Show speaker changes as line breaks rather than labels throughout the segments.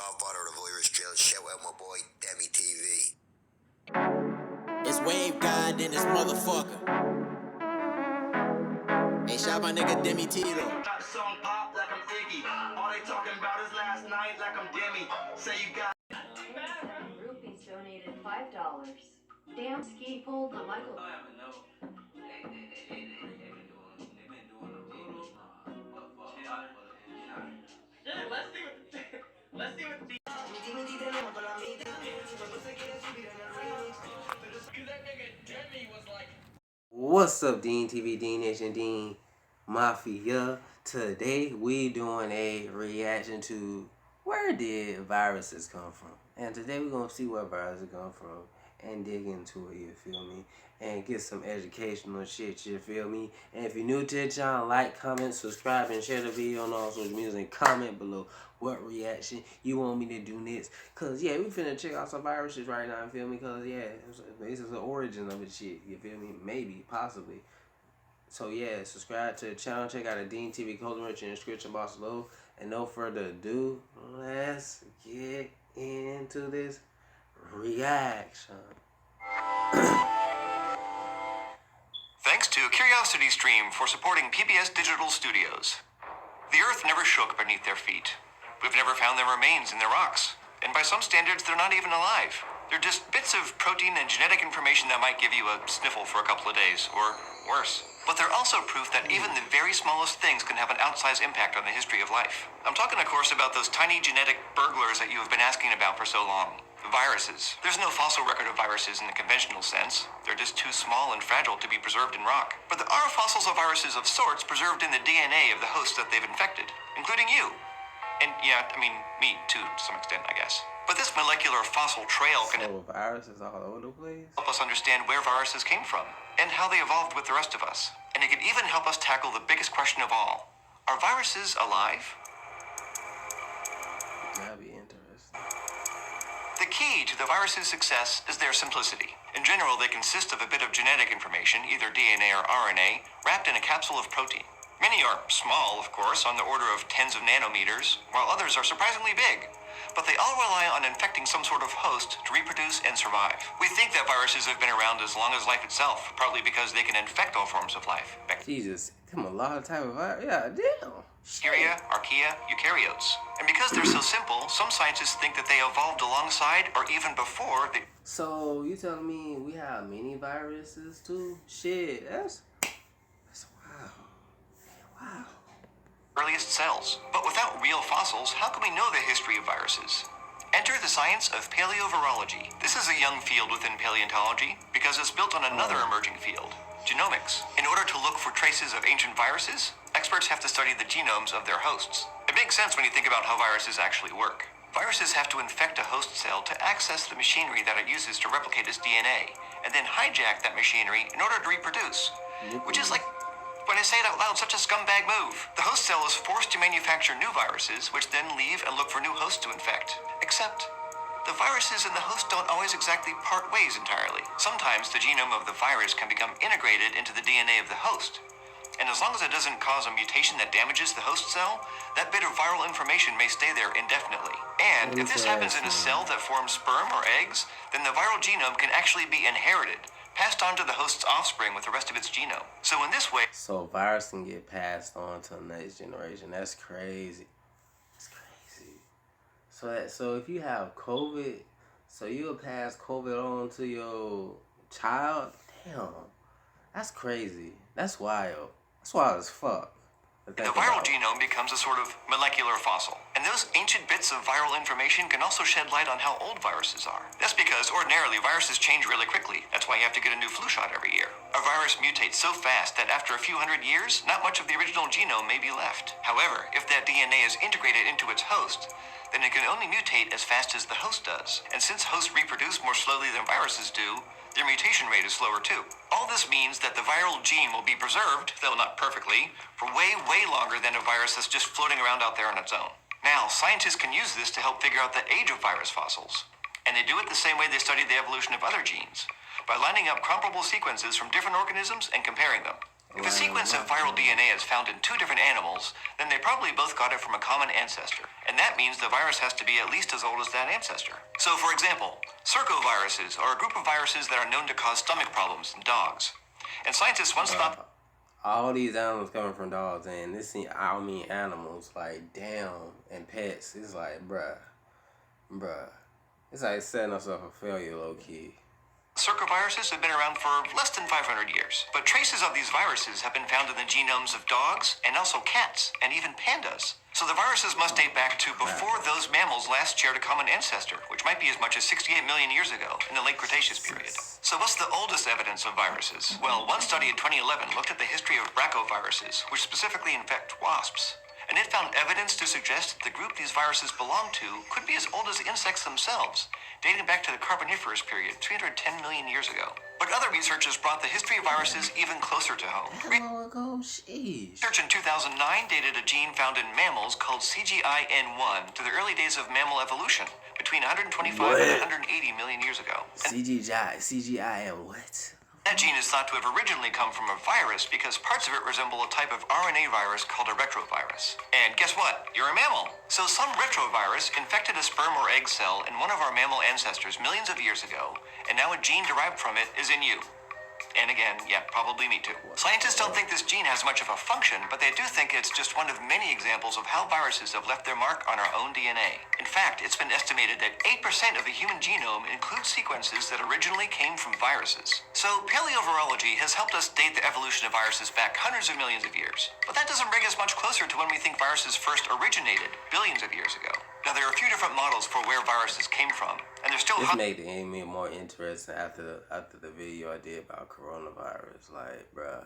Godfather of the virus drill. Shout out my boy, DEMEGODTV.
It's Wave God in this motherfucker. Hey, shout my nigga Demi T though.
Got the song pop like I'm Iggy. All they talking about is last night like I'm Demi. Say you got.
Groupies donated $5. Damn ski pulled the Michael.
Let's see what the
What's up, Dean TV, Dean Nation, Dean Mafia? Today we doing a reaction to where did viruses come from, and today we're gonna see where viruses come from and dig into it. You feel me? And get some educational shit. You feel me? And if you're new to the channel, like, comment, subscribe, and share the video on all social media. And comment below what reaction you want me to do next. Cause yeah, we finna check out some viruses right now. You feel me? Cause yeah, this is the origin of the shit. You feel me? Maybe, possibly. So yeah, subscribe to the channel. Check out the Dean TV code merch in the description box below. And no further ado, let's get into this reaction.
Thanks to CuriosityStream for supporting PBS Digital Studios. The Earth never shook beneath their feet. We've never found their remains in the rocks. And by some standards, they're not even alive. They're just bits of protein and genetic information that might give you a sniffle for a couple of days, or worse. But they're also proof that even the very smallest things can have an outsized impact on the history of life. I'm talking, of course, about those tiny genetic burglars that you have been asking about for so long. Viruses. There's no fossil record of viruses in the conventional sense. They're just too small and fragile to be preserved in rock. But there are fossils of viruses of sorts preserved in the DNA of the host that they've infected, including you. And yeah, I mean, me too, to some extent, I guess. But this molecular fossil trail can
So viruses all over the place.
help us understand where viruses came from and how they evolved with the rest of us. And it can even help us tackle the biggest question of all. Are viruses alive?
That'd be interesting.
The key to the virus's success is their simplicity. In general, they consist of a bit of genetic information, either DNA or RNA, wrapped in a capsule of protein. Many are small, of course, on the order of tens of nanometers, while others are surprisingly big. But they all rely on infecting some sort of host to reproduce and survive. We think that viruses have been around as long as life itself, partly because they can infect all forms of life.
Jesus, them a lot of type of virus. Yeah, damn.
Bacteria, archaea, eukaryotes. And because they're so simple, some scientists think that they evolved alongside or even before the
So you telling me we have many viruses too? Shit, that's wow. Wow.
earliest cells. But without real fossils, how can we know the history of viruses? Enter the science of paleovirology. This is a young field within paleontology because it's built on another emerging field, genomics. In order to look for traces of ancient viruses, experts have to study the genomes of their hosts. It makes sense when you think about how viruses actually work. Viruses have to infect a host cell to access the machinery that it uses to replicate its DNA, and then hijack that machinery in order to reproduce, which is like, when I say it out loud, such a scumbag move. The host cell is forced to manufacture new viruses, which then leave and look for new hosts to infect. Except, the viruses and the host don't always exactly part ways entirely. Sometimes the genome of the virus can become integrated into the DNA of the host. And as long as it doesn't cause a mutation that damages the host cell, that bit of viral information may stay there indefinitely. And if this happens in a cell that forms sperm or eggs, then the viral genome can actually be inherited, passed on to the host's offspring with the rest of its genome. So in this way,
So virus can get passed on to the next generation. That's crazy. That's crazy. So if you have COVID, so you'll pass COVID on to your child? Damn. That's crazy. That's wild. That's wild as fuck.
the viral genome becomes a sort of molecular fossil. And those ancient bits of viral information can also shed light on how old viruses are. That's because ordinarily viruses change really quickly. That's why you have to get a new flu shot every year. A virus mutates so fast that after a few hundred years, not much of the original genome may be left. However, if that DNA is integrated into its host, then it can only mutate as fast as the host does. And since hosts reproduce more slowly than viruses do, their mutation rate is slower too. All this means that the viral gene will be preserved, though not perfectly, for way, way longer than a virus that's just floating around out there on its own. Now, scientists can use this to help figure out the age of virus fossils. And they do it the same way they study the evolution of other genes, by lining up comparable sequences from different organisms and comparing them. If a sequence of viral DNA is found in two different animals, then they probably both got it from a common ancestor. And that means the virus has to be at least as old as that ancestor. So, for example, circoviruses are a group of viruses that are known to cause stomach problems in dogs. And scientists once thought
all these animals coming from dogs, and I mean animals, like, damn, and pets. It's like, bruh. It's like setting us up for failure, low-key.
circoviruses have been around for less than 500 years, but traces of these viruses have been found in the genomes of dogs and also cats and even pandas. So the viruses must date back to before those mammals last shared a common ancestor, which might be as much as 68 million years ago in the late Cretaceous period. So what's the oldest evidence of viruses? Well, one study in 2011 looked at the history of brachyviruses, which specifically infect wasps. And it found evidence to suggest that the group these viruses belong to could be as old as insects themselves, dating back to the Carboniferous period, 310 million years ago. But other researchers brought the history of viruses even closer to home. Research in 2009 dated a gene found in mammals called CGIN1 to the early days of mammal evolution, between 125 and 180 million years ago.
CGIN what?
That gene is thought to have originally come from a virus because parts of it resemble a type of RNA virus called a retrovirus. And guess what? You're a mammal. So some retrovirus infected a sperm or egg cell in one of our mammal ancestors millions of years ago, and now a gene derived from it is in you. And again, yeah, probably me too. Scientists don't think this gene has much of a function, but they do think it's just one of many examples of how viruses have left their mark on our own DNA. In fact, it's been estimated that 8% of the human genome includes sequences that originally came from viruses. So paleovirology has helped us date the evolution of viruses back hundreds of millions of years. But that doesn't bring us much closer to when we think viruses first originated billions of years ago. Now, there are a few different models for where viruses came from, and they're still...
This made the anime more interesting after the video I did about coronavirus. Like, bruh.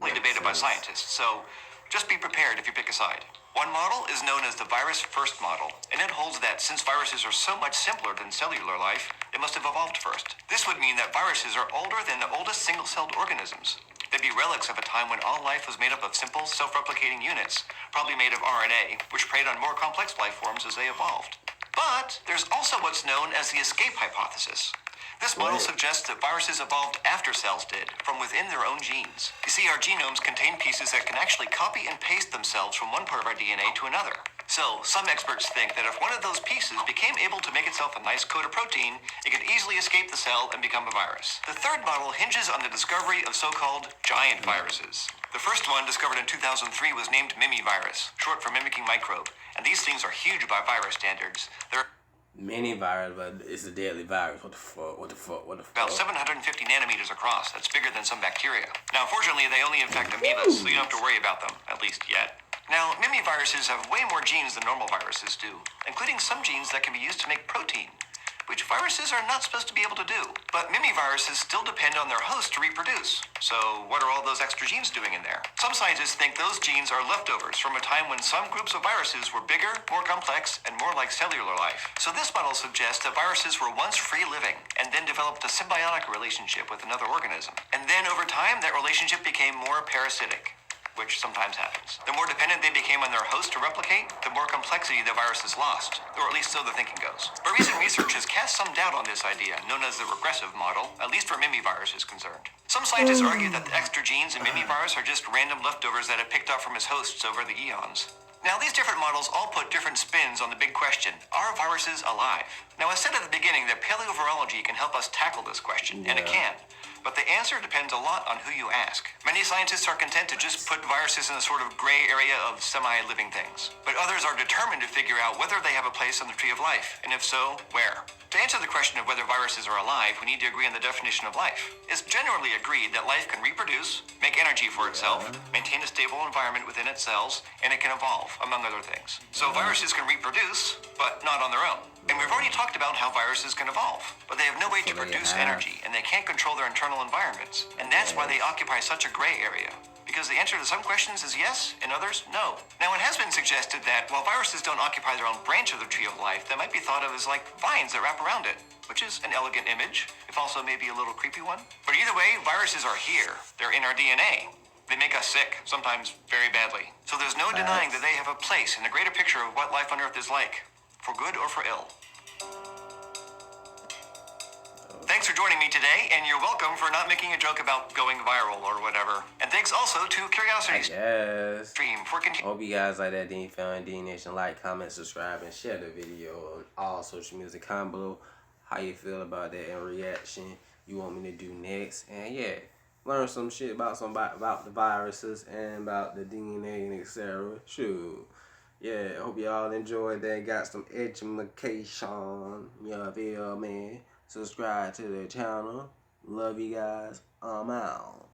Debated by scientists, so just be prepared if you pick a side. One model is known as the virus first model, and it holds that since viruses are so much simpler than cellular life, they must have evolved first. This would mean that viruses are older than the oldest single-celled organisms. They'd be relics of a time when all life was made up of simple, self-replicating units, probably made of RNA, which preyed on more complex life forms as they evolved. But there's also what's known as the escape hypothesis. This model suggests that viruses evolved after cells did, from within their own genes. You see, our genomes contain pieces that can actually copy and paste themselves from one part of our DNA to another. So, some experts think that if one of those pieces became able to make itself a nice coat of protein, it could easily escape the cell and become a virus. The third model hinges on the discovery of so-called giant viruses. The first one, discovered in 2003, was named mimivirus, short for mimicking microbe, and these things are huge by virus standards. They're
mini virus, but it's a deadly virus. What the fuck?
about 750 nanometers across. That's bigger than some bacteria. Now, unfortunately, they only infect amoebas, so you don't have to worry about them, at least yet. Now, mimiviruses have way more genes than normal viruses do, including some genes that can be used to make protein, which viruses are not supposed to be able to do. But mimiviruses still depend on their host to reproduce. So what are all those extra genes doing in there? Some scientists think those genes are leftovers from a time when some groups of viruses were bigger, more complex, and more like cellular life. So this model suggests that viruses were once free-living and then developed a symbiotic relationship with another organism. And then over time, that relationship became more parasitic, which sometimes happens. The more dependent they became on their host to replicate, the more complexity the viruses lost, or at least so the thinking goes. But recent research has cast some doubt on this idea, known as the regressive model, at least where mimivirus is concerned. Some scientists argue that the extra genes in mimivirus are just random leftovers that it picked up from its hosts over the eons. Now, these different models all put different spins on the big question, are viruses alive? Now, I said at the beginning that paleovirology can help us tackle this question, and it can. But the answer depends a lot on who you ask. Many scientists are content to just put viruses in a sort of gray area of semi-living things. But others are determined to figure out whether they have a place on the tree of life, and if so, where. To answer the question of whether viruses are alive, we need to agree on the definition of life. It's generally agreed that life can reproduce, make energy for itself, maintain a stable environment within its cells, and it can evolve, among other things. So viruses can reproduce, but not on their own. And we've already talked about how viruses can evolve, but they have no way to produce energy, and they can't control their internal environments. And that's why they occupy such a gray area. Because the answer to some questions is yes, and others, no. Now, it has been suggested that while viruses don't occupy their own branch of the tree of life, they might be thought of as like vines that wrap around it, which is an elegant image, if also maybe a little creepy one. But either way, viruses are here. They're in our DNA. They make us sick, sometimes very badly. So there's no denying that they have a place in the greater picture of what life on Earth is like, for good or for ill. Thanks for joining me today, and you're welcome for not making a joke about going viral or whatever. And thanks also to Curiosity
Yes.
Stream for continuing.
Hope you guys like that Dean Fan D Nation. Like, comment, subscribe, and share the video on all social media. Comment below how you feel about that and reaction you want me to do next. And yeah, learn some shit about the viruses and about the DNA and etc. Shoot. Yeah, hope y'all enjoyed that. Got some education. You feel me? Subscribe to the channel. Love you guys. I'm out.